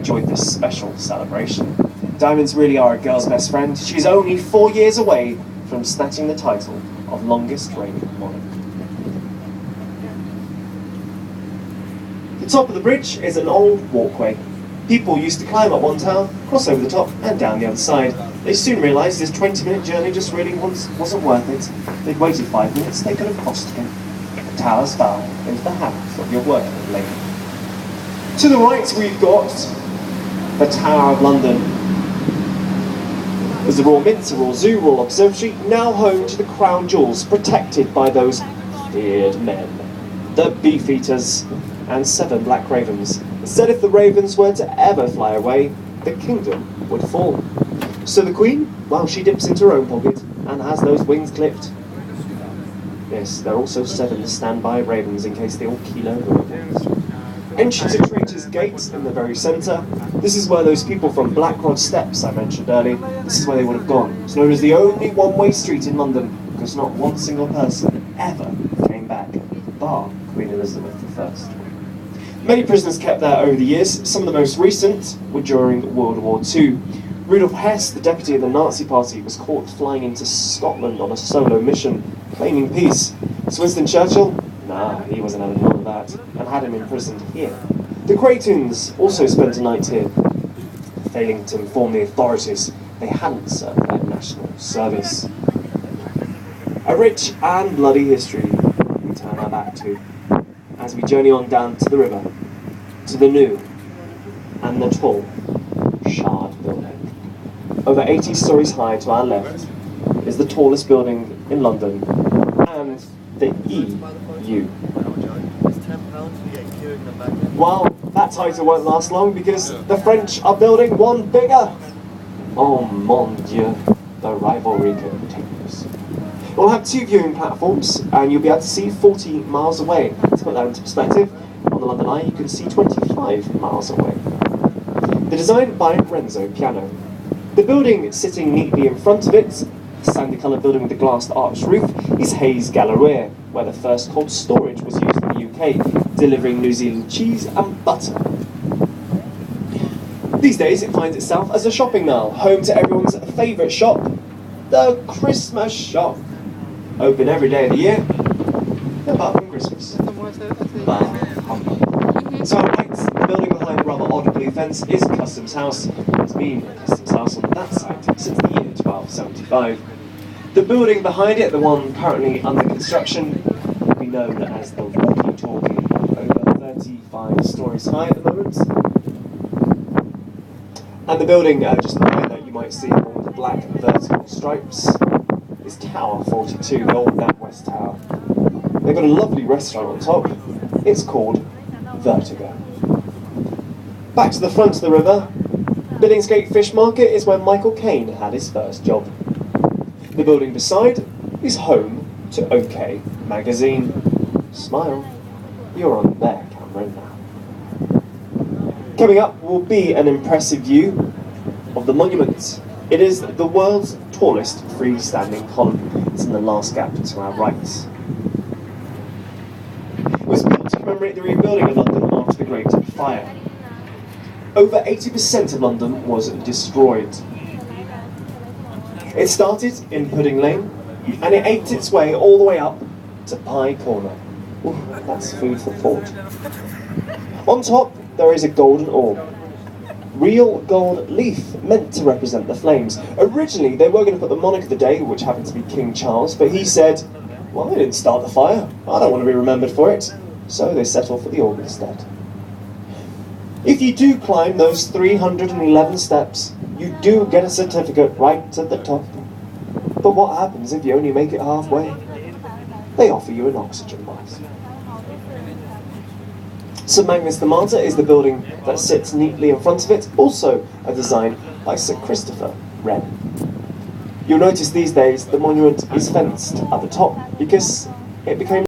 enjoyed this special celebration. Diamonds really are a girl's best friend. She's only 4 years away from snatching the title of longest reigning monarch. The top of the bridge is an old walkway. People used to climb up one tower, cross over the top and down the other side. They soon realised this 20-minute journey just really wasn't worth it. They'd waited 5 minutes, they could have crossed again. The towers fell into the hands of your working lady. To the right we've got the Tower of London. There's the Royal Mint, the Royal Zoo, Royal Observatory, now home to the crown jewels, protected by those feared men, the Beefeaters, and 7 black ravens. Said if the ravens were to ever fly away, the kingdom would fall. So the Queen, well, she dips into her own pocket and has those wings clipped. Yes, there are also 7 standby ravens in case they all keel over. Entrance to Traitors' Gate in the very centre. This is where those people from Blackrod Steps I mentioned earlier, this is where they would have gone. It's known as the only one-way street in London, because not one single person ever came back, bar Queen Elizabeth I. Many prisoners kept there over the years. Some of the most recent were during World War II. Rudolf Hess, the deputy of the Nazi Party, was caught flying into Scotland on a solo mission, claiming peace. So Winston Churchill? Nah, he wasn't having none of that, and had him imprisoned here. The Craytons also spent a night here, failing to inform the authorities they hadn't served their national service. A rich and bloody history we turn our back to, as we journey on down to the river, to the new and the tall Shard building. Over 80 stories high to our left is the tallest building in London, and the EU. Well, that title won't last long because the French are building one bigger. Oh mon Dieu, the rivalry continues. We'll have 2 viewing platforms and you'll be able to see 40 miles away. To put that into perspective, on the London Eye you can see 25 miles away. The design by Renzo. The building sitting neatly in front of it, the sandy coloured building with the glassed arched roof, is Hayes Galleria, where the first cold storage was used in the UK, delivering New Zealand cheese and butter. These days it finds itself as a shopping mall, home to everyone's favourite shop, the Christmas shop. Open every day of the year, apart from Christmas. Bah, humbug. So right, the building behind the rather odd blue fence is Customs House. It's been a Customs House on that site since the year 1275. The building behind it, the one currently under construction, will be known as the Walkie-Talkie, over 35 stories high at the moment. And the building just behind that you might see along the black vertical stripes is Tower 42, the old NatWest Tower. They've got a lovely restaurant on top. It's called Vertigo. Back to the front of the river, Billingsgate Fish Market is where Michael Caine had his first job. The building beside is home to OK Magazine. Smile, you're on their camera now. Coming up will be an impressive view of the monument. It is the world's tallest freestanding column. It's in the last gap to our right. It was built to commemorate the rebuilding of London after the Great Fire. Over 80% of London was destroyed. It started in Pudding Lane, and it ate its way all the way up to Pie Corner. Ooh, that's food for thought. On top, there is a golden orb. Real gold leaf, meant to represent the flames. Originally, they were going to put the monarch of the day, which happened to be King Charles, but he said, well, I didn't start the fire. I don't want to be remembered for it. So they settled for the orb instead. If you do climb those 311 steps, you do get a certificate right at the top. But what happens if you only make it halfway? They offer you an oxygen mask. St Magnus the Martyr is the building that sits neatly in front of it, also a design by Sir Christopher Wren. You'll notice these days the monument is fenced at the top because it became